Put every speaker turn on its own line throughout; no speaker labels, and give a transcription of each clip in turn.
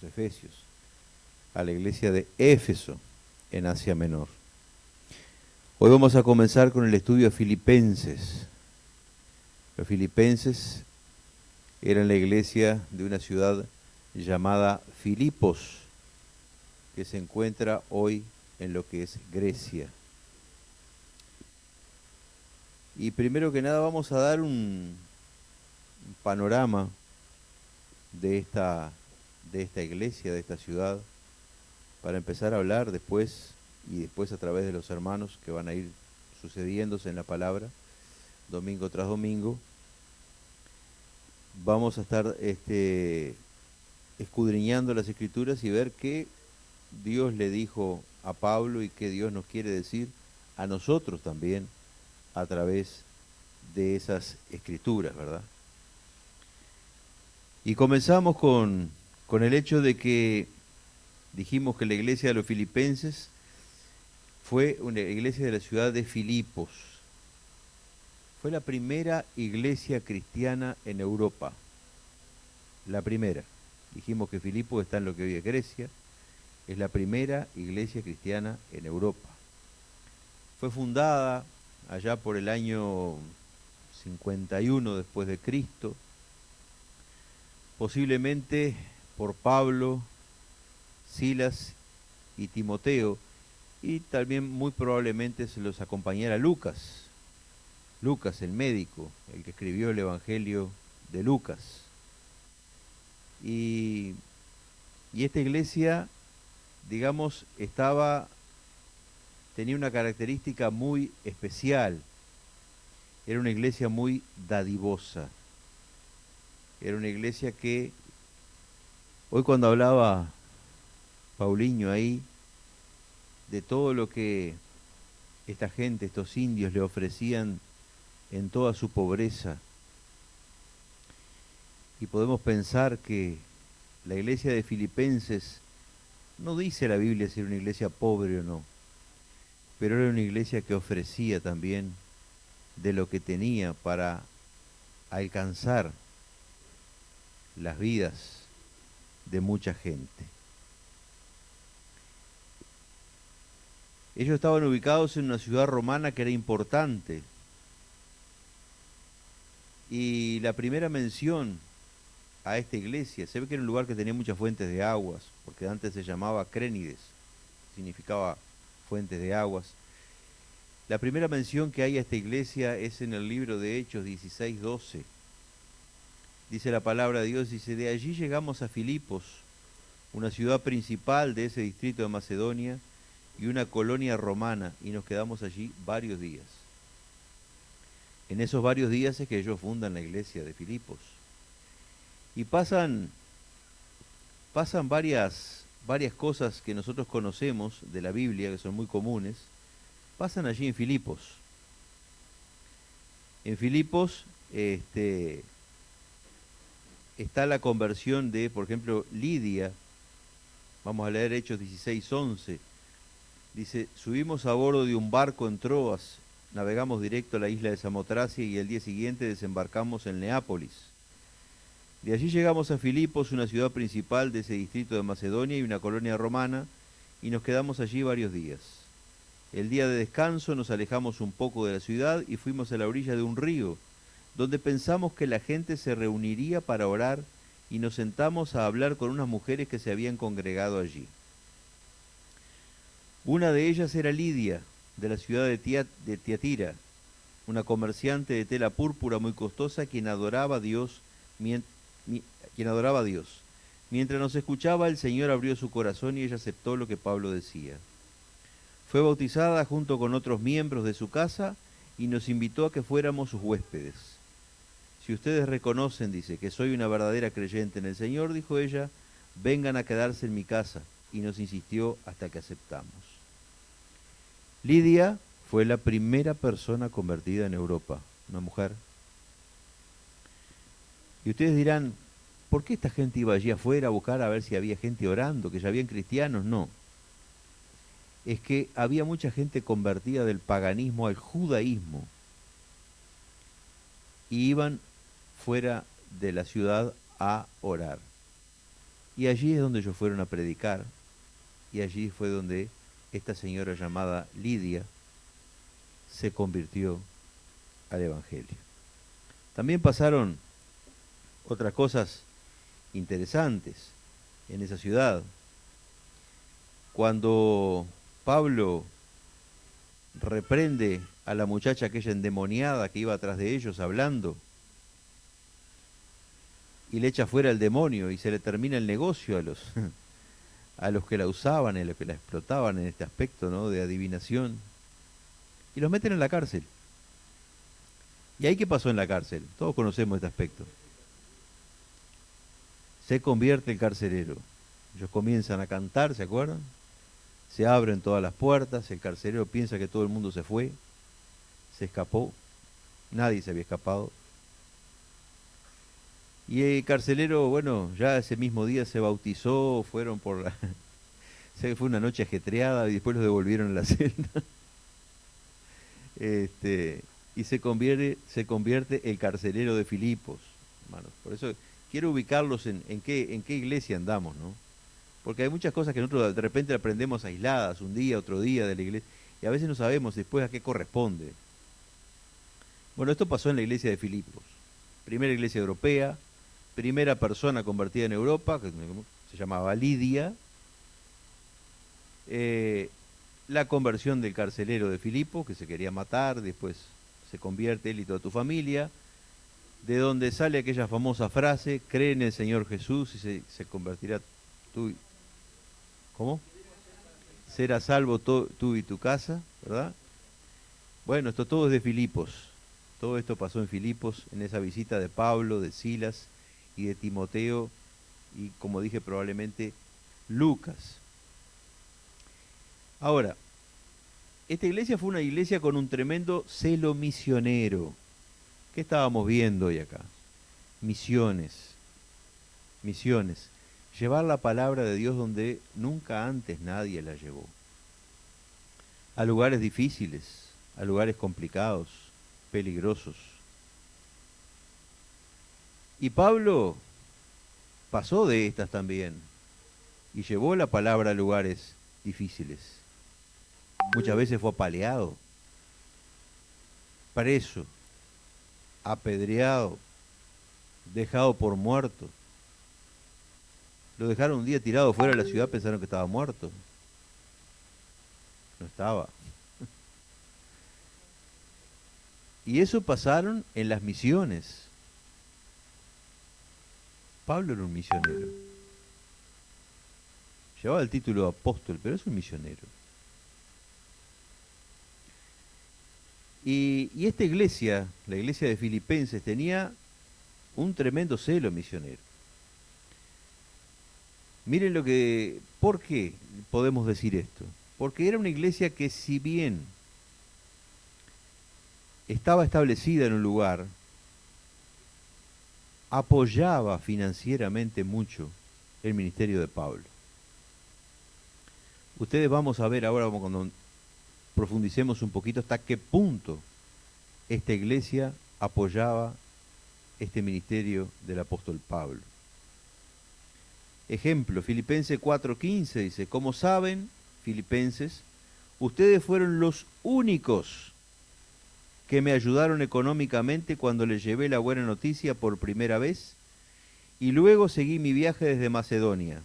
Efesios, a la iglesia de Éfeso, en Asia Menor. Hoy vamos a comenzar con el estudio de Filipenses. Los filipenses eran la iglesia de una ciudad llamada Filipos, que se encuentra hoy en lo que es Grecia. Y primero que nada vamos a dar un panorama de esta iglesia, de esta ciudad, para empezar a hablar después a través de los hermanos que van a ir sucediéndose en la palabra, domingo tras domingo. Vamos a estar escudriñando las Escrituras y ver qué Dios le dijo a Pablo y qué Dios nos quiere decir a nosotros también a través de esas Escrituras, ¿verdad? Y comenzamos con el hecho de que dijimos que la iglesia de los filipenses fue una iglesia de la ciudad de Filipos. Fue la primera iglesia cristiana en Europa. La primera. Dijimos que Filipos está en lo que hoy es Grecia. Es la primera iglesia cristiana en Europa. Fue fundada allá por el año 51 después de Cristo, posiblemente por Pablo, Silas y Timoteo, y también muy probablemente se los acompañara Lucas, el médico, el que escribió el Evangelio de Lucas. Y esta iglesia, digamos, tenía una característica muy especial. Era una iglesia muy dadivosa. Era una iglesia que, hoy cuando hablaba Paulinho ahí, de todo lo que esta gente, estos indios, le ofrecían en toda su pobreza, y podemos pensar que la iglesia de Filipenses, no dice la Biblia si era una iglesia pobre o no, pero era una iglesia que ofrecía también de lo que tenía para alcanzar las vidas de mucha gente. Ellos estaban ubicados en una ciudad romana que era importante, y la primera mención a esta iglesia, se ve que era un lugar que tenía muchas fuentes de aguas, porque antes se llamaba Crénides, significaba fuentes de aguas. La primera mención que hay a esta iglesia es en el libro de Hechos 16:12. Dice la palabra de Dios, dice, de allí llegamos a Filipos, una ciudad principal de ese distrito de Macedonia y una colonia romana, y nos quedamos allí varios días. En esos varios días es que ellos fundan la iglesia de Filipos. Y pasan varias cosas que nosotros conocemos de la Biblia, que son muy comunes, pasan allí en Filipos. En Filipos está la conversión de, por ejemplo, Lidia. Vamos a leer Hechos 16:11. Dice, subimos a bordo de un barco en Troas, navegamos directo a la isla de Samotracia y el día siguiente desembarcamos en Neápolis. De allí llegamos a Filipos, una ciudad principal de ese distrito de Macedonia y una colonia romana, y nos quedamos allí varios días. El día de descanso nos alejamos un poco de la ciudad y fuimos a la orilla de un río, donde pensamos que la gente se reuniría para orar, y nos sentamos a hablar con unas mujeres que se habían congregado allí. Una de ellas era Lidia, de la ciudad de Tiatira, una comerciante de tela púrpura muy costosa, quien adoraba a Dios. Mientras nos escuchaba, el Señor abrió su corazón y ella aceptó lo que Pablo decía. Fue bautizada junto con otros miembros de su casa y nos invitó a que fuéramos sus huéspedes. Si ustedes reconocen, dice, que soy una verdadera creyente en el Señor, dijo ella, vengan a quedarse en mi casa, y nos insistió hasta que aceptamos. Lidia fue la primera persona convertida en Europa, una mujer. Y ustedes dirán, ¿por qué esta gente iba allí afuera a buscar a ver si había gente orando, que ya habían cristianos? No. Es que había mucha gente convertida del paganismo al judaísmo, y iban fuera de la ciudad a orar. Y allí es donde ellos fueron a predicar, y allí fue donde esta señora llamada Lidia se convirtió al Evangelio. También pasaron otras cosas interesantes en esa ciudad. Cuando Pablo reprende a la muchacha aquella endemoniada que iba atrás de ellos hablando, y le echa fuera el demonio y se le termina el negocio a los, a los que la usaban, a los que la explotaban en este aspecto, ¿no?, de adivinación, y los meten en la cárcel. ¿Y ahí qué pasó en la cárcel? Todos conocemos este aspecto. Se convierte el carcelero. Ellos comienzan a cantar, ¿se acuerdan? Se abren todas las puertas, el carcelero piensa que todo el mundo se fue, se escapó, nadie se había escapado. Y el carcelero, bueno, ya ese mismo día se bautizó, fueron por la... fue una noche ajetreada y después los devolvieron a la celda. Y se convierte el carcelero de Filipos, hermanos. Por eso quiero ubicarlos en qué iglesia andamos, ¿no? Porque hay muchas cosas que nosotros de repente aprendemos aisladas, un día, otro día de la iglesia, y a veces no sabemos después a qué corresponde. Bueno, esto pasó en la iglesia de Filipos, primera iglesia europea, primera persona convertida en Europa, que se llamaba Lidia, la conversión del carcelero de Filipos, que se quería matar, después se convierte él y toda tu familia, de donde sale aquella famosa frase, cree en el Señor Jesús y se convertirá tú. ¿Cómo? Serás salvo tú y tu casa, ¿verdad? Bueno, esto todo es de Filipos. Todo esto pasó en Filipos, en esa visita de Pablo, de Silas y de Timoteo, y como dije, probablemente Lucas. Ahora, esta iglesia fue una iglesia con un tremendo celo misionero. ¿Qué estábamos viendo hoy acá? Misiones. Misiones. Llevar la palabra de Dios donde nunca antes nadie la llevó. A lugares difíciles, a lugares complicados, peligrosos. Y Pablo pasó de estas también y llevó la palabra a lugares difíciles. Muchas veces fue apaleado, preso, apedreado, dejado por muerto. Lo dejaron un día tirado fuera de la ciudad, pensaron que estaba muerto. No estaba. Y eso pasaron en las misiones. Pablo era un misionero. Llevaba el título de apóstol, pero es un misionero. Y esta iglesia, la iglesia de Filipenses, tenía un tremendo celo misionero. Miren ¿por qué podemos decir esto? Porque era una iglesia que, si bien estaba establecida en un lugar, apoyaba financieramente mucho el ministerio de Pablo. Ustedes vamos a ver ahora, cuando profundicemos un poquito, hasta qué punto esta iglesia apoyaba este ministerio del apóstol Pablo. Ejemplo, Filipenses 4:15 dice, como saben, Filipenses, ustedes fueron los únicos que me ayudaron económicamente cuando les llevé la buena noticia por primera vez, y luego seguí mi viaje desde Macedonia.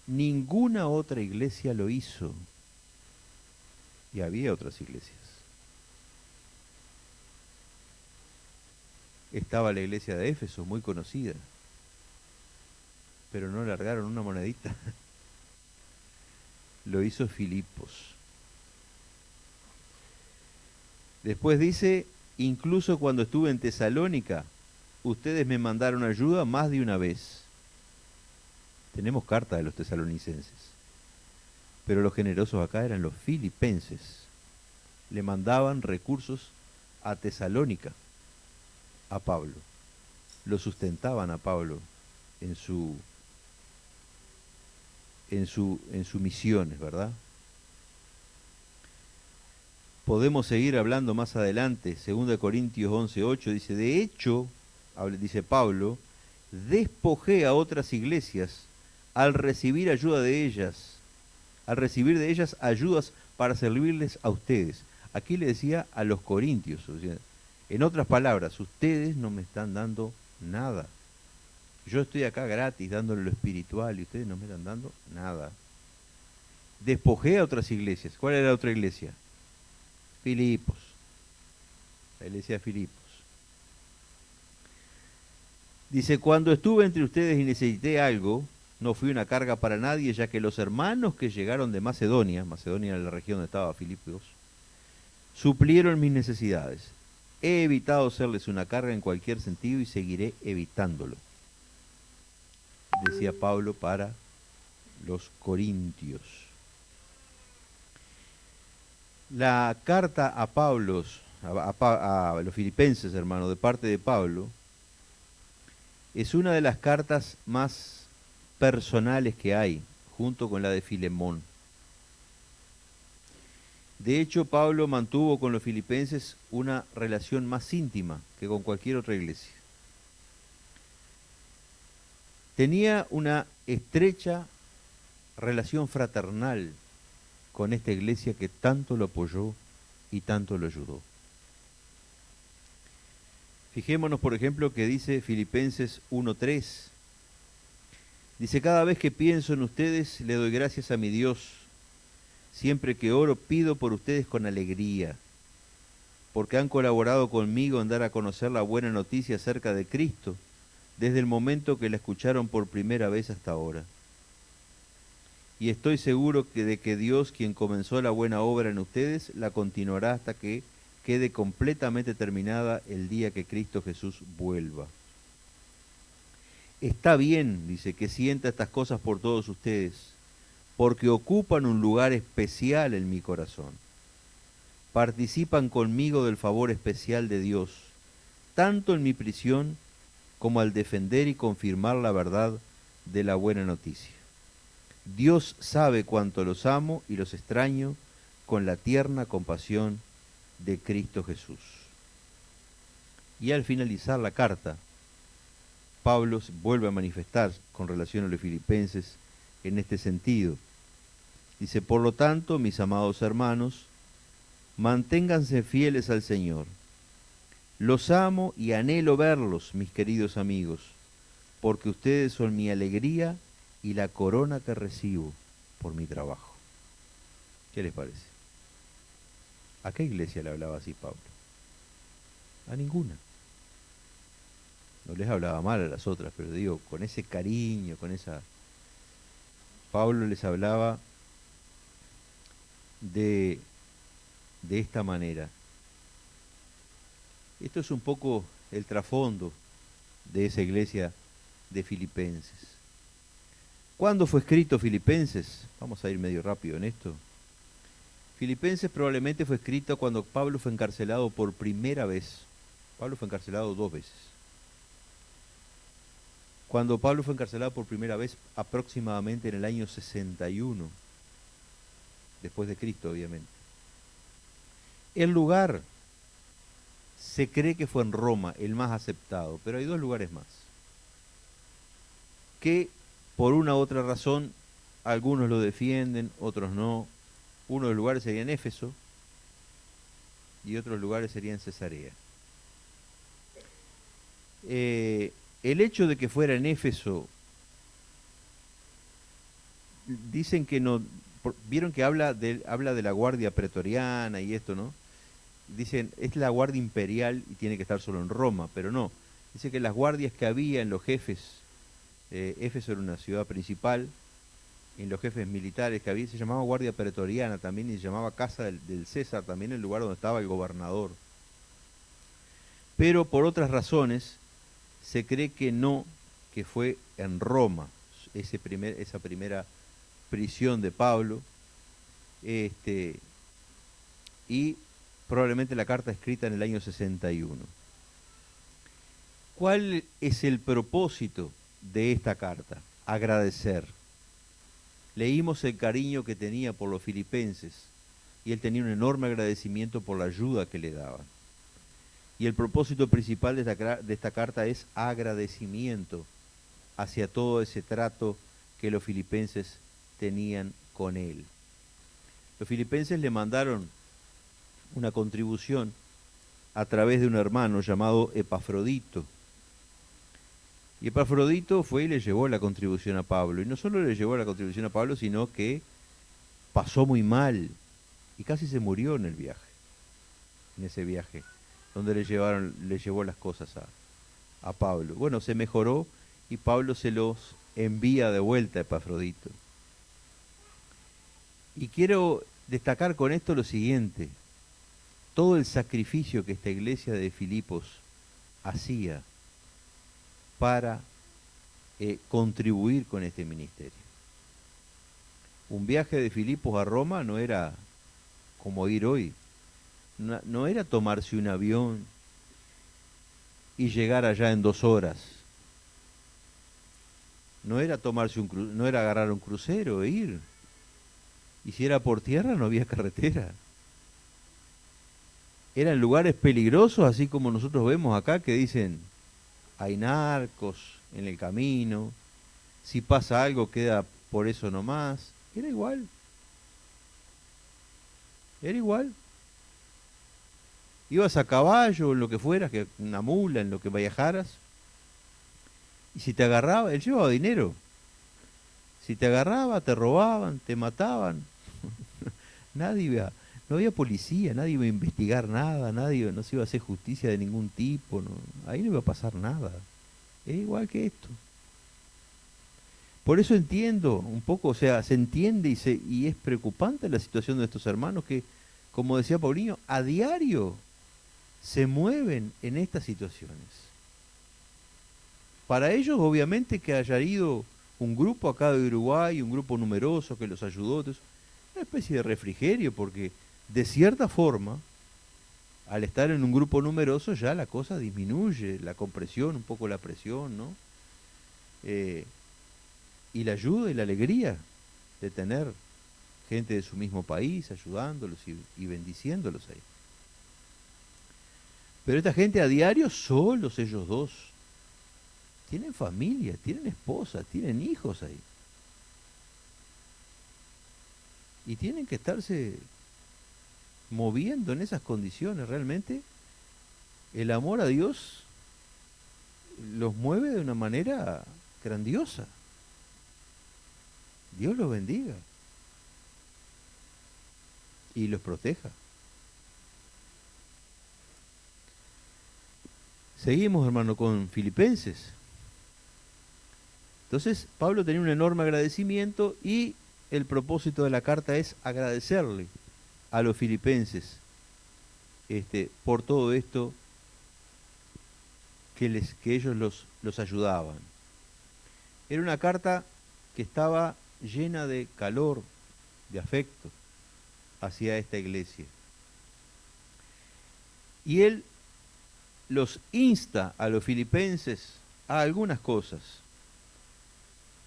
Ninguna otra iglesia lo hizo. Y había otras iglesias. Estaba la iglesia de Éfeso, muy conocida, pero no largaron una monedita. Lo hizo Filipos. Después dice, incluso cuando estuve en Tesalónica, ustedes me mandaron ayuda más de una vez. Tenemos carta de los tesalonicenses, pero los generosos acá eran los filipenses. Le mandaban recursos a Tesalónica, a Pablo. Lo sustentaban a Pablo en su misiones, ¿verdad? Podemos seguir hablando más adelante. 2 Corintios 11:8 dice, de hecho, dice Pablo, despojé a otras iglesias al recibir ayuda de ellas, al recibir de ellas ayudas para servirles a ustedes. Aquí le decía a los corintios, o sea, en otras palabras, ustedes no me están dando nada. Yo estoy acá gratis dándole lo espiritual y ustedes no me están dando nada. Despojé a otras iglesias. ¿Cuál era la otra iglesia? Filipos. La iglesia de Filipos. Dice, cuando estuve entre ustedes y necesité algo, no fui una carga para nadie, ya que los hermanos que llegaron de Macedonia, Macedonia era la región donde estaba Filipos, suplieron mis necesidades. He evitado serles una carga en cualquier sentido y seguiré evitándolo, decía Pablo para los corintios. La carta a a los filipenses, hermano, de parte de Pablo, es una de las cartas más personales que hay, junto con la de Filemón. De hecho, Pablo mantuvo con los filipenses una relación más íntima que con cualquier otra iglesia. Tenía una estrecha relación fraternal con esta iglesia que tanto lo apoyó y tanto lo ayudó. Fijémonos, por ejemplo, que dice Filipenses 1:3. Dice, cada vez que pienso en ustedes, le doy gracias a mi Dios. Siempre que oro, pido por ustedes con alegría, porque han colaborado conmigo en dar a conocer la buena noticia acerca de Cristo, desde el momento que la escucharon por primera vez hasta ahora. Y estoy seguro de que Dios, quien comenzó la buena obra en ustedes, la continuará hasta que quede completamente terminada el día que Cristo Jesús vuelva. Está bien, dice, que sienta estas cosas por todos ustedes, porque ocupan un lugar especial en mi corazón. Participan conmigo del favor especial de Dios, tanto en mi prisión como al defender y confirmar la verdad de la buena noticia. Dios sabe cuánto los amo y los extraño con la tierna compasión de Cristo Jesús. Y al finalizar la carta, Pablo vuelve a manifestar con relación a los filipenses en este sentido. Dice, por lo tanto, mis amados hermanos, manténganse fieles al Señor. Los amo y anhelo verlos, mis queridos amigos, porque ustedes son mi alegría y la corona que recibo por mi trabajo. ¿Qué les parece? ¿A qué iglesia le hablaba así Pablo? A ninguna. No les hablaba mal a las otras, pero digo, con ese cariño, con esa... Pablo les hablaba de esta manera. Esto es un poco el trasfondo de esa iglesia de Filipenses. ¿Cuándo fue escrito Filipenses? Vamos a ir medio rápido en esto. Filipenses probablemente fue escrito cuando Pablo fue encarcelado por primera vez. Pablo fue encarcelado 2 veces. Cuando Pablo fue encarcelado por primera vez, aproximadamente en el año 61, después de Cristo, obviamente. El lugar se cree que fue en Roma, el más aceptado, pero hay 2 lugares más, que por una u otra razón, algunos lo defienden, otros no. Uno de los lugares sería en Éfeso y otros lugares serían en Cesarea. El hecho de que fuera en Éfeso, dicen que no, vieron que habla de la guardia pretoriana y esto, ¿no? Dicen, es la guardia imperial y tiene que estar solo en Roma, pero no. Dice que las guardias que había en los jefes, Éfeso era una ciudad principal, en los jefes militares que había, se llamaba guardia pretoriana también y se llamaba casa del César, también el lugar donde estaba el gobernador. Pero por otras razones se cree que no, que fue en Roma, esa primera prisión de Pablo, y probablemente la carta escrita en el año 61. ¿Cuál es el propósito de esta carta? Agradecer. Leímos el cariño que tenía por los filipenses y él tenía un enorme agradecimiento por la ayuda que le daban. Y el propósito principal de esta carta es agradecimiento hacia todo ese trato que los filipenses tenían con él. Los filipenses le mandaron una contribución a través de un hermano llamado Epafrodito. Y Epafrodito fue y le llevó la contribución a Pablo. Y no solo le llevó la contribución a Pablo, sino que pasó muy mal y casi se murió en el viaje, en ese viaje, donde le llevó las cosas a Pablo. Bueno, se mejoró y Pablo se los envía de vuelta a Epafrodito. Y quiero destacar con esto lo siguiente: todo el sacrificio que esta iglesia de Filipos hacía para contribuir con este ministerio. Un viaje de Filipos a Roma no era como ir hoy, no era tomarse un avión y llegar allá en 2 horas. No era no era agarrar un crucero e ir. Y si era por tierra no había carretera. Eran lugares peligrosos, así como nosotros vemos acá que dicen, hay narcos en el camino, si pasa algo queda por eso nomás. Era igual. Era igual. Ibas a caballo, en lo que fueras, que una mula, en lo que viajaras. Y si te agarraba, él llevaba dinero. Si te agarraba, te robaban, te mataban. Nadie iba, no había policía, nadie iba a investigar nada, nadie, no se iba a hacer justicia de ningún tipo, no, ahí no iba a pasar nada. Es igual que esto. Por eso entiendo un poco, o sea, se entiende y es preocupante la situación de estos hermanos que, como decía Paulinho, a diario se mueven en estas situaciones. Para ellos, obviamente, que haya ido un grupo acá de Uruguay, un grupo numeroso que los ayudó, una especie de refrigerio, porque de cierta forma, al estar en un grupo numeroso, ya la cosa disminuye, la compresión, un poco la presión, ¿no? Y la ayuda y la alegría de tener gente de su mismo país ayudándolos y bendiciéndolos ahí. Pero esta gente a diario, solos ellos dos, tienen familia, tienen esposa, tienen hijos ahí. Y tienen que estarse moviendo en esas condiciones. Realmente el amor a Dios los mueve de una manera grandiosa. Dios los bendiga y los proteja. Seguimos, hermano, con Filipenses. Entonces, Pablo tenía un enorme agradecimiento y el propósito de la carta es agradecerle a los filipenses por todo esto que ellos los ayudaban. Era una carta que estaba llena de calor, de afecto hacia esta iglesia. Y él los insta a los filipenses a algunas cosas.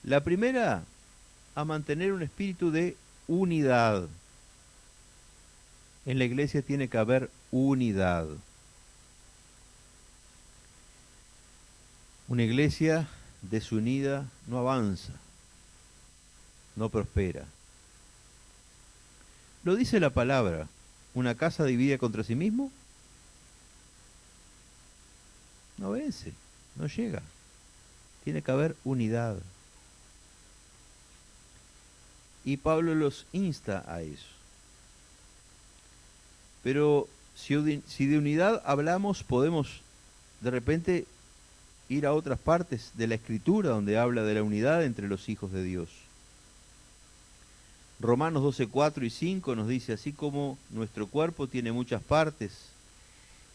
La primera, a mantener un espíritu de unidad. En la iglesia tiene que haber unidad. Una iglesia desunida no avanza, no prospera. Lo dice la palabra, una casa dividida contra sí mismo no vence, no llega. Tiene que haber unidad. Y Pablo los insta a eso. Pero si de unidad hablamos, podemos de repente ir a otras partes de la Escritura donde habla de la unidad entre los hijos de Dios. Romanos 12, 4 y 5 nos dice, así como nuestro cuerpo tiene muchas partes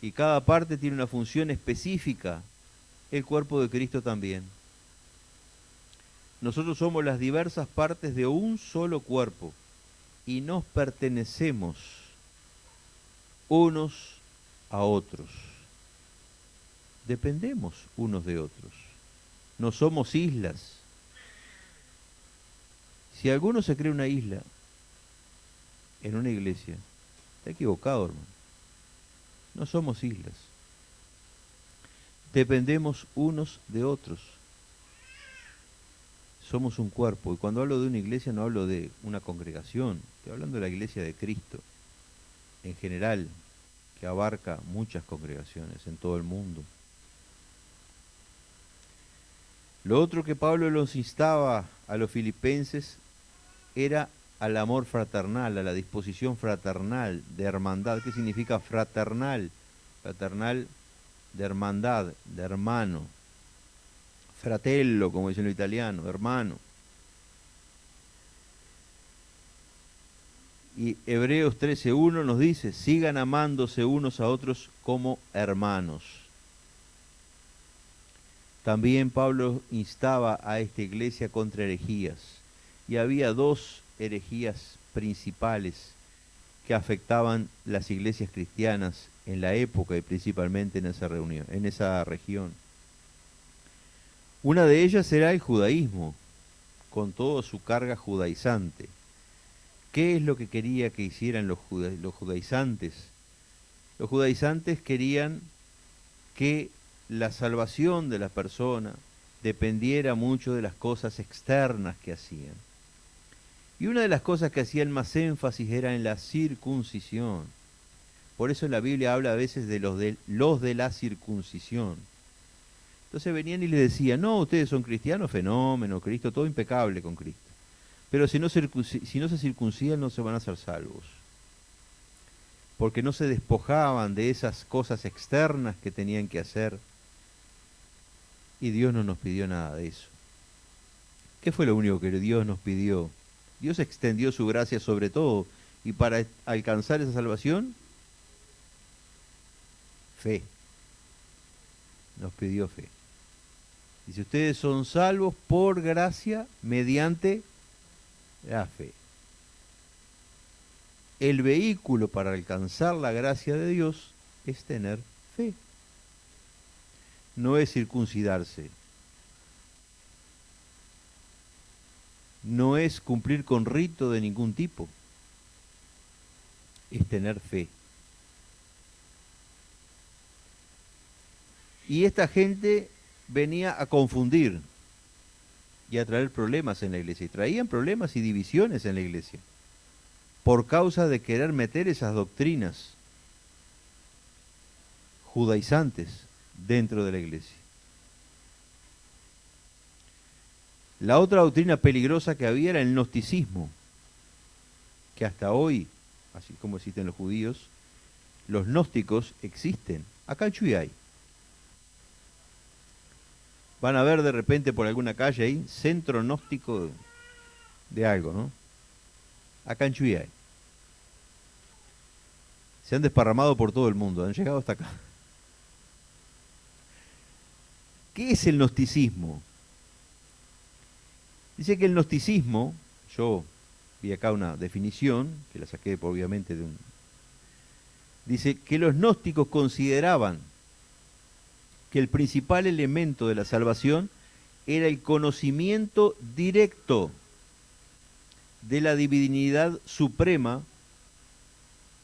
y cada parte tiene una función específica, el cuerpo de Cristo también. Nosotros somos las diversas partes de un solo cuerpo y nos pertenecemos unos a otros. Dependemos unos de otros. No somos islas. Si alguno se cree una isla en una iglesia, está equivocado, hermano. No somos islas. Dependemos unos de otros. somos un cuerpo. Y cuando hablo de una iglesia no hablo de una congregación, estoy hablando de la iglesia de Cristo, en general, que abarca muchas congregaciones en todo el mundo. Lo otro que Pablo los instaba a los filipenses era al amor fraternal, a la disposición fraternal, de hermandad. ¿Qué significa fraternal? Fraternal de hermandad, de hermano. Fratello, como dicen los italianos, hermano. Y Hebreos 13:1 nos dice, sigan amándose unos a otros como hermanos. También Pablo instaba a esta iglesia contra herejías. Y había dos herejías principales que afectaban las iglesias cristianas en la época y principalmente en esa región. Una de ellas era el judaísmo, con toda su carga judaizante. ¿Qué es lo que quería que hicieran los judaizantes? Los judaizantes querían que la salvación de la persona dependiera mucho de las cosas externas que hacían. Y una de las cosas que hacían más énfasis era en la circuncisión. Por eso la Biblia habla a veces de los de la circuncisión. Entonces venían y le decían, no, ustedes son cristianos, fenómeno, Cristo, todo impecable con Cristo. Pero si no se circuncidan no se van a ser salvos. Porque no se despojaban de esas cosas externas que tenían que hacer. Y Dios no nos pidió nada de eso. ¿Qué fue lo único que Dios nos pidió? Dios extendió su gracia sobre todo. Y para alcanzar esa salvación, fe. Nos pidió fe. Dice, ustedes son salvos por gracia mediante la fe. El vehículo para alcanzar la gracia de Dios es tener fe. No es circuncidarse. No es cumplir con rito de ningún tipo. Es tener fe. Y esta gente venía a confundir y a traer problemas en la iglesia. Y traían problemas y divisiones en la iglesia por causa de querer meter esas doctrinas judaizantes dentro de la iglesia. La otra doctrina peligrosa que había era el gnosticismo, que hasta hoy, así como existen los judíos, los gnósticos existen. Acá en Chuy hay. Van a ver de repente por alguna calle ahí, centro gnóstico de algo, ¿no? Acá en Chuy hay. Se han desparramado por todo el mundo, han llegado hasta acá. ¿Qué es el gnosticismo? Dice que el gnosticismo, yo vi acá una definición, que la saqué obviamente de un... Dice que los gnósticos consideraban que el principal elemento de la salvación era el conocimiento directo de la divinidad suprema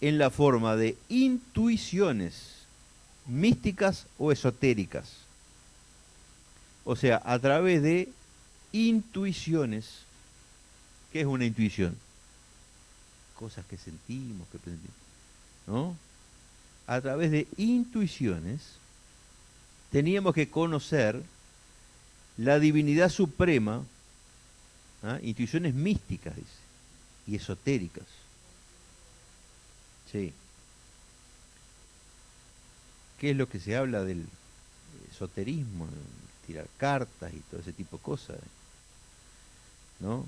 en la forma de intuiciones místicas o esotéricas. O sea, a través de intuiciones. ¿Qué es una intuición? Cosas que sentimos, que pensamos, ¿no? A través de intuiciones teníamos que conocer la divinidad suprema, ¿ah? Intuiciones místicas, dice, y esotéricas. Sí. ¿Qué es lo que se habla del esoterismo? Tirar cartas y todo ese tipo de cosas, ¿no?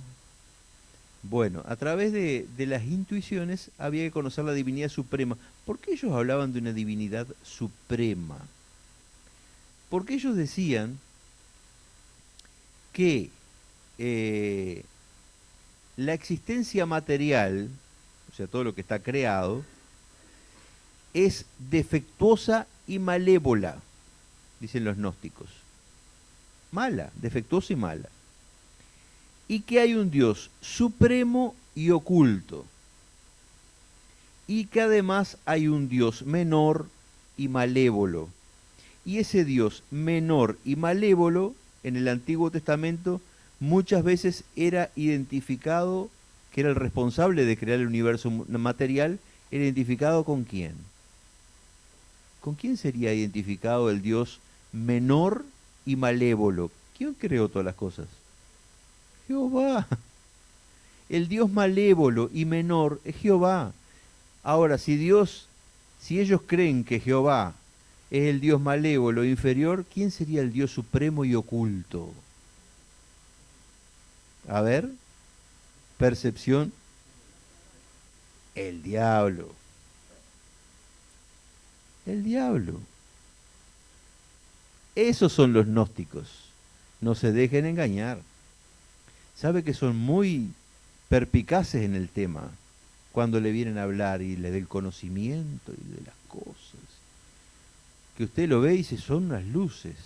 Bueno, a través de las intuiciones había que conocer la divinidad suprema. ¿Por qué ellos hablaban de una divinidad suprema? Porque ellos decían que la existencia material, o sea, todo lo que está creado, es defectuosa y malévola, dicen los gnósticos. Mala, defectuosa y mala. Y que hay un Dios supremo y oculto. Y que además hay un Dios menor y malévolo. Y ese Dios menor y malévolo, en el Antiguo Testamento, muchas veces era identificado, que era el responsable de crear el universo material, era identificado con quién. ¿Con quién sería identificado el Dios menor y malévolo? ¿Quién creó todas las cosas? Jehová. El Dios malévolo y menor es Jehová. Ahora, si ellos creen que Jehová es el Dios malévolo e inferior, ¿quién sería el Dios supremo y oculto? A ver, percepción, el diablo. El diablo. Esos son los gnósticos. No se dejen engañar. Sabe que son muy perpicaces en el tema cuando le vienen a hablar y le del conocimiento y de las cosas. Que usted lo ve y dice, son unas luces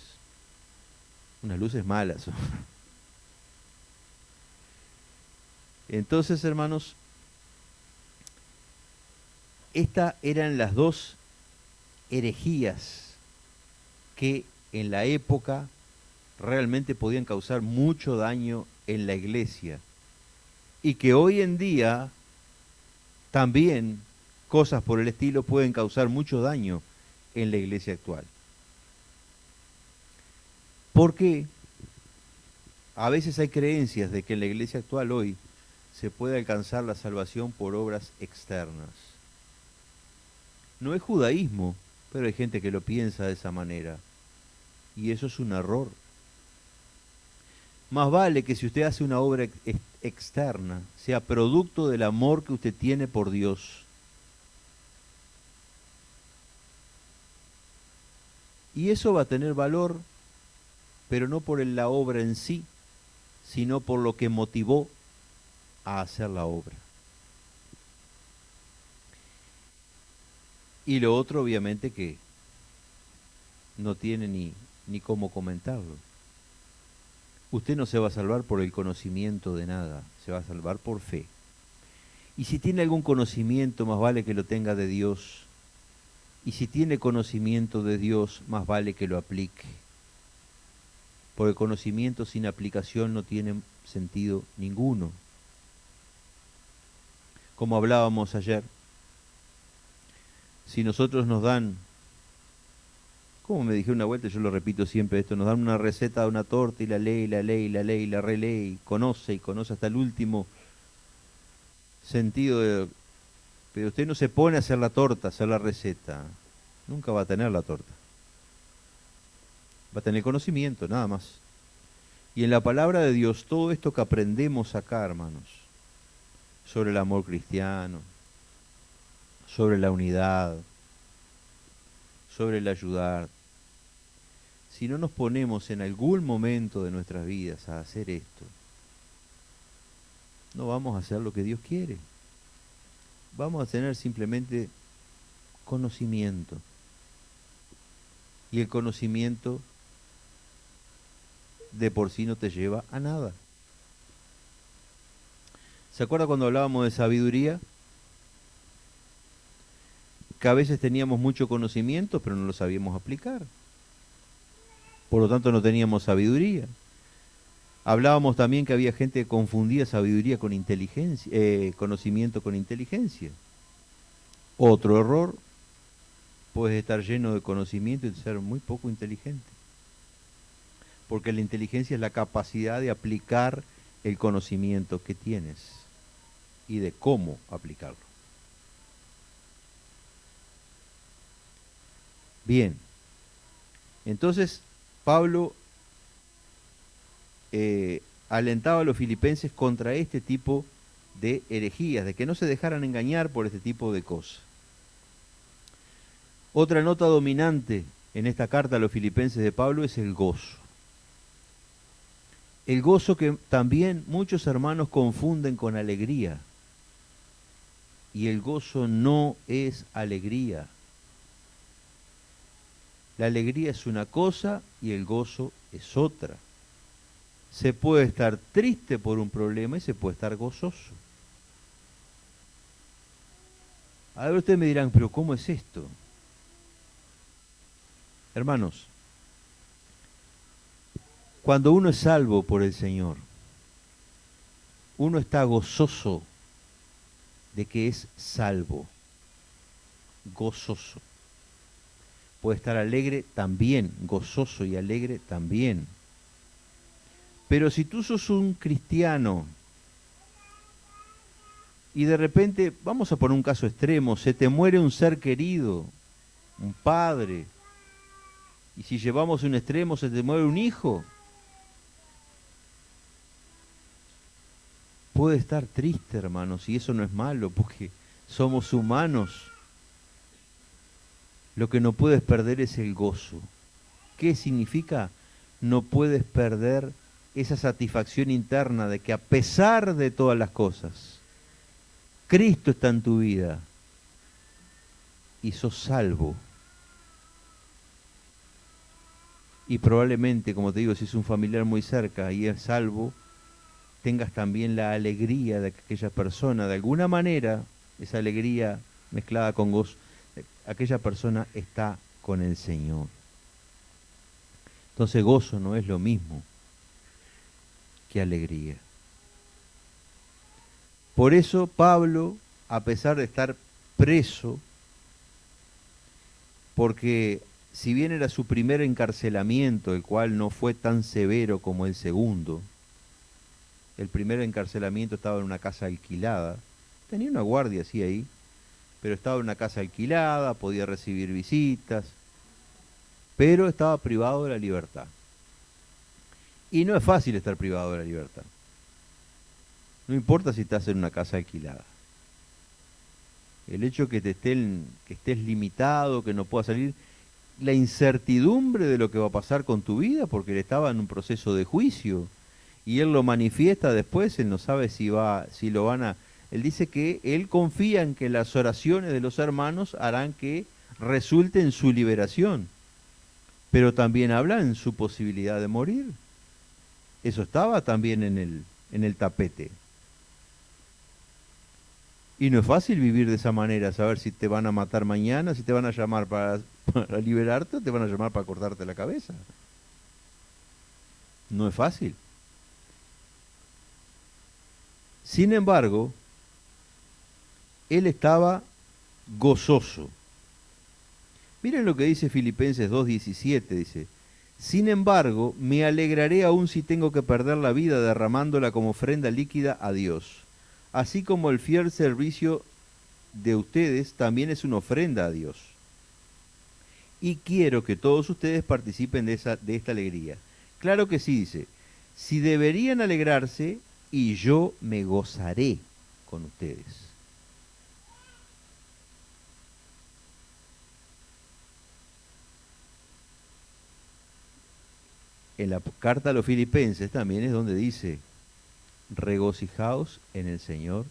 malas. Entonces, hermanos, estas eran las dos herejías que en la época realmente podían causar mucho daño en la iglesia y que hoy en día también cosas por el estilo pueden causar mucho daño en la iglesia actual. Porque a veces hay creencias de que en la iglesia actual hoy se puede alcanzar la salvación por obras externas. No es judaísmo, pero hay gente que lo piensa de esa manera. Y eso es un error. Más vale que si usted hace una obra externa, sea producto del amor que usted tiene por Dios. Y eso va a tener valor, pero no por la obra en sí, sino por lo que motivó a hacer la obra. Y lo otro, obviamente, que no tiene ni cómo comentarlo. Usted no se va a salvar por el conocimiento de nada, se va a salvar por fe. Y si tiene algún conocimiento, más vale que lo tenga de Dios. Y si tiene conocimiento de Dios, más vale que lo aplique. Porque conocimiento sin aplicación no tiene sentido ninguno. Como hablábamos ayer, si nosotros nos dan, como me dije una vuelta, yo lo repito siempre esto, nos dan una receta de una torta y la lee, y la lee, y la lee, y la relee, y conoce hasta el último sentido pero usted no se pone a hacer la torta, a hacer la receta, nunca va a tener la torta. Va a tener conocimiento, nada más. Y en la palabra de Dios, todo esto que aprendemos acá, hermanos, sobre el amor cristiano, sobre la unidad, sobre el ayudar, si no nos ponemos en algún momento de nuestras vidas a hacer esto, no vamos a hacer lo que Dios quiere. Vamos a tener simplemente conocimiento. Y el conocimiento de por sí no te lleva a nada. ¿Se acuerda cuando hablábamos de sabiduría? Que a veces teníamos mucho conocimiento, pero no lo sabíamos aplicar. Por lo tanto, no teníamos sabiduría. Hablábamos también que había gente que confundía sabiduría con inteligencia, conocimiento con inteligencia. Otro error, puedes estar lleno de conocimiento y ser muy poco inteligente. Porque la inteligencia es la capacidad de aplicar el conocimiento que tienes y de cómo aplicarlo. Bien, entonces Pablo alentaba a los filipenses contra este tipo de herejías, de que no se dejaran engañar por este tipo de cosas. Otra nota dominante en esta carta a los filipenses de Pablo es el gozo. El gozo que también muchos hermanos confunden con alegría. Y el gozo no es alegría. La alegría es una cosa y el gozo es otra. Se puede estar triste por un problema y se puede estar gozoso. A ver, ustedes me dirán, pero ¿cómo es esto? Hermanos, cuando uno es salvo por el Señor, uno está gozoso de que es salvo, gozoso. Puede estar alegre también, gozoso y alegre también. Pero si tú sos un cristiano y de repente, vamos a poner un caso extremo, se te muere un ser querido, un padre, y si llevamos un extremo se te muere un hijo, puede estar triste, hermanos, y eso no es malo, porque somos humanos. Lo que no puedes perder es el gozo. ¿Qué significa? No puedes perder esa satisfacción interna de que a pesar de todas las cosas, Cristo está en tu vida y sos salvo. Y probablemente, como te digo, si es un familiar muy cerca y es salvo, tengas también la alegría de que aquella persona, de alguna manera, esa alegría mezclada con gozo, aquella persona está con el Señor. Entonces gozo no es lo mismo que alegría. Por eso Pablo, a pesar de estar preso, porque si bien era su primer encarcelamiento, el cual no fue tan severo como el segundo, el primer encarcelamiento estaba en una casa alquilada, tenía una guardia así ahí, pero estaba en una casa alquilada, podía recibir visitas, pero estaba privado de la libertad. Y no es fácil estar privado de la libertad. No importa si estás en una casa alquilada. El hecho que que estés limitado, que no puedas salir, la incertidumbre de lo que va a pasar con tu vida, porque él estaba en un proceso de juicio y él lo manifiesta después, él no sabe si lo van a. Él dice que él confía en que las oraciones de los hermanos harán que resulte en su liberación, pero también habla en su posibilidad de morir. Eso estaba también en el tapete. Y no es fácil vivir de esa manera, saber si te van a matar mañana, si te van a llamar para liberarte o te van a llamar para cortarte la cabeza. No es fácil. Sin embargo, él estaba gozoso. Miren lo que dice Filipenses 2:17, dice, sin embargo, me alegraré aún si tengo que perder la vida derramándola como ofrenda líquida a Dios, así como el fiel servicio de ustedes también es una ofrenda a Dios. Y quiero que todos ustedes participen de esta alegría. Claro que sí, dice, si deberían alegrarse, y yo me gozaré con ustedes. En la carta a los Filipenses también es donde dice, regocijaos en el Señor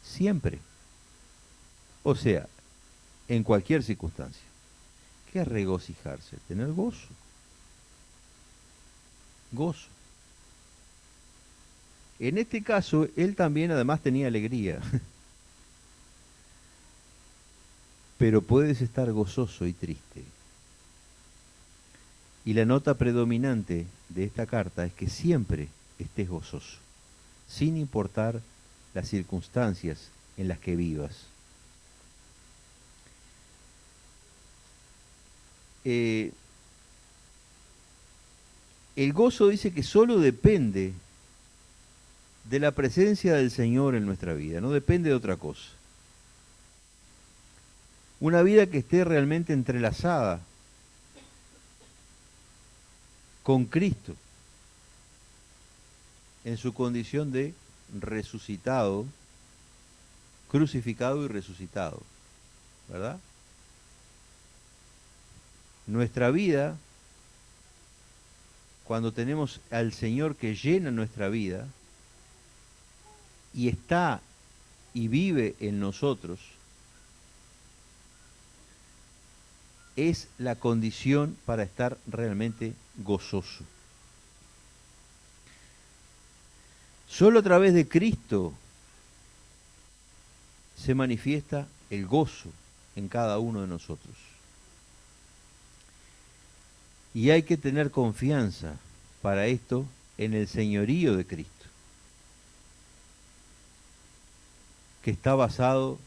siempre. O sea, en cualquier circunstancia. ¿Qué es regocijarse? Tener gozo. Gozo. En este caso, él también además tenía alegría. Pero puedes estar gozoso y triste. Y la nota predominante de esta carta es que siempre estés gozoso, sin importar las circunstancias en las que vivas. El gozo dice que solo depende de la presencia del Señor en nuestra vida, no depende de otra cosa. Una vida que esté realmente entrelazada con Cristo en su condición de resucitado, crucificado y resucitado, ¿verdad? Nuestra vida, cuando tenemos al Señor que llena nuestra vida y está y vive en nosotros, es la condición para estar realmente gozoso. Solo a través de Cristo se manifiesta el gozo en cada uno de nosotros. Y hay que tener confianza para esto en el señorío de Cristo. que está basado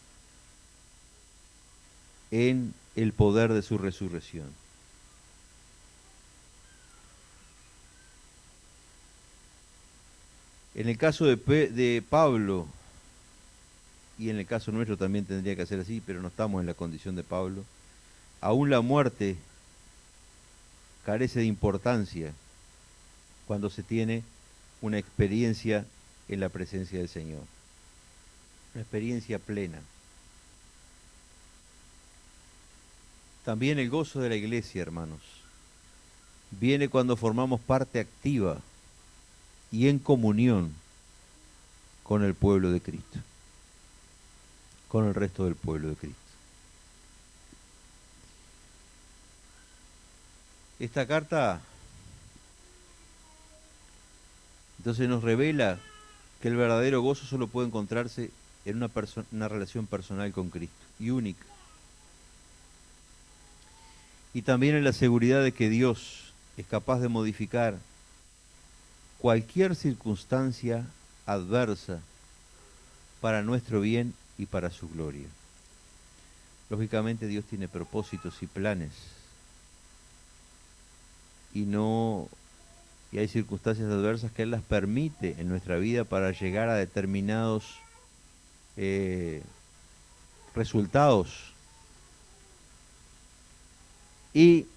en el poder de su resurrección. En el caso de Pablo, y en el caso nuestro también tendría que ser así, pero no estamos en la condición de Pablo, aún la muerte carece de importancia cuando se tiene una experiencia en la presencia del Señor, una experiencia plena. También el gozo de la iglesia, hermanos, viene cuando formamos parte activa y en comunión con el pueblo de Cristo, con el resto del pueblo de Cristo. Esta carta entonces nos revela que el verdadero gozo solo puede encontrarse en una relación personal con Cristo y única. Y también en la seguridad de que Dios es capaz de modificar cualquier circunstancia adversa para nuestro bien y para su gloria. Lógicamente Dios tiene propósitos y planes y hay circunstancias adversas que Él las permite en nuestra vida para llegar a determinados resultados. Y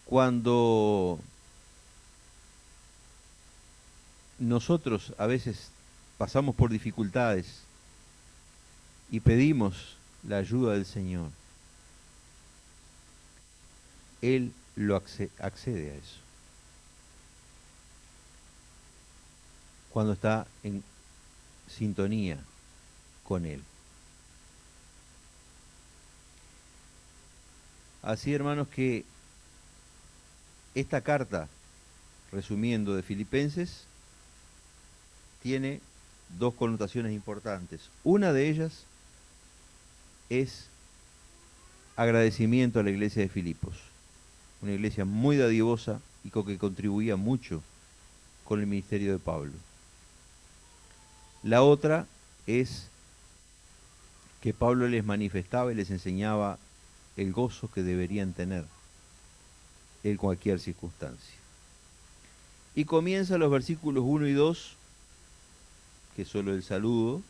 cuando nosotros a veces pasamos por dificultades y pedimos la ayuda del Señor, Él lo accede a eso. Cuando está en sintonía con Él. Así, hermanos, que esta carta, resumiendo, de Filipenses, tiene dos connotaciones importantes. Una de ellas es agradecimiento a la iglesia de Filipos, una iglesia muy dadivosa y que contribuía mucho con el ministerio de Pablo. La otra es que Pablo les manifestaba y les enseñaba el gozo que deberían tener en cualquier circunstancia. Y comienza los versículos 1 y 2, que es solo el saludo.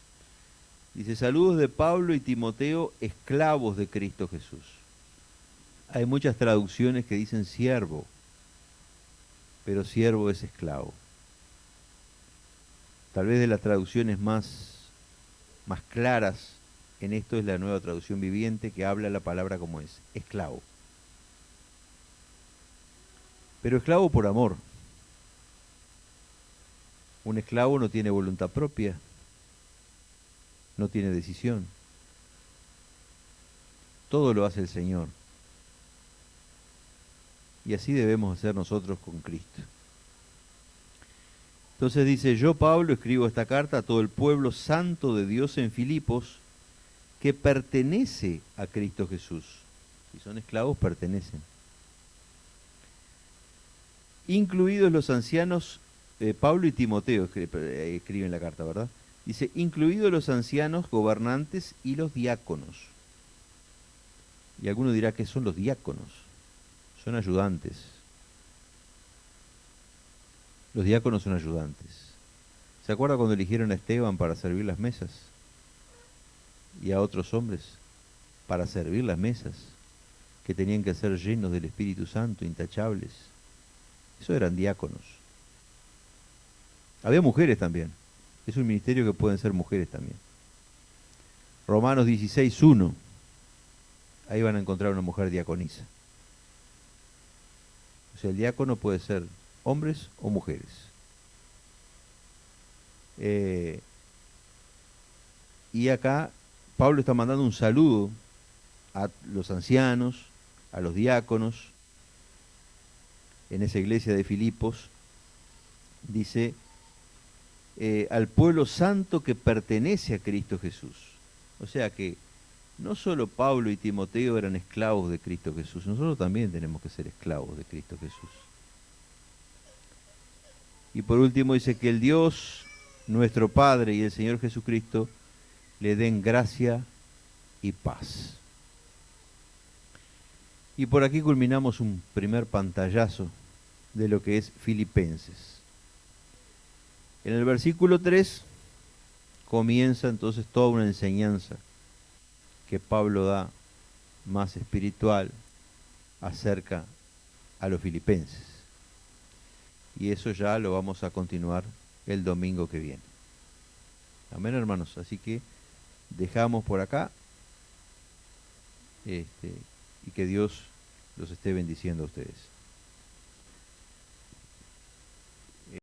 Dice, saludos de Pablo y Timoteo, esclavos de Cristo Jesús. Hay muchas traducciones que dicen siervo, pero siervo es esclavo. Tal vez de las traducciones más claras en esto es la Nueva Traducción Viviente, que habla la palabra como es, esclavo. Pero esclavo por amor. Un esclavo no tiene voluntad propia, no tiene decisión. Todo lo hace el Señor. Y así debemos hacer nosotros con Cristo. Entonces dice, yo Pablo escribo esta carta a todo el pueblo santo de Dios en Filipos, que pertenece a Cristo Jesús. Si son esclavos, pertenecen. Incluidos los ancianos, Pablo y Timoteo escriben la carta, ¿verdad? Dice, incluidos los ancianos, gobernantes y los diáconos. Y alguno dirá, ¿qué son los diáconos? Son ayudantes. Los diáconos son ayudantes. ¿Se acuerda cuando eligieron a Esteban para servir las mesas? Y a otros hombres para servir las mesas, que tenían que ser llenos del Espíritu Santo, intachables. Eso eran diáconos. Había mujeres también. Es un ministerio que pueden ser mujeres también. Romanos 16:1. Ahí van a encontrar una mujer diaconisa. O sea, el diácono puede ser hombres o mujeres. Y acá Pablo está mandando un saludo a los ancianos, a los diáconos, en esa iglesia de Filipos. Dice, al pueblo santo que pertenece a Cristo Jesús. O sea que no solo Pablo y Timoteo eran esclavos de Cristo Jesús, nosotros también tenemos que ser esclavos de Cristo Jesús. Y por último dice que el Dios, nuestro Padre y el Señor Jesucristo, le den gracia y paz. Y por aquí culminamos un primer pantallazo de lo que es Filipenses. En el versículo 3 comienza entonces toda una enseñanza que Pablo da más espiritual acerca a los filipenses. Y eso ya lo vamos a continuar el domingo que viene. Amén, hermanos. Así que dejamos por acá y que Dios los esté bendiciendo a ustedes.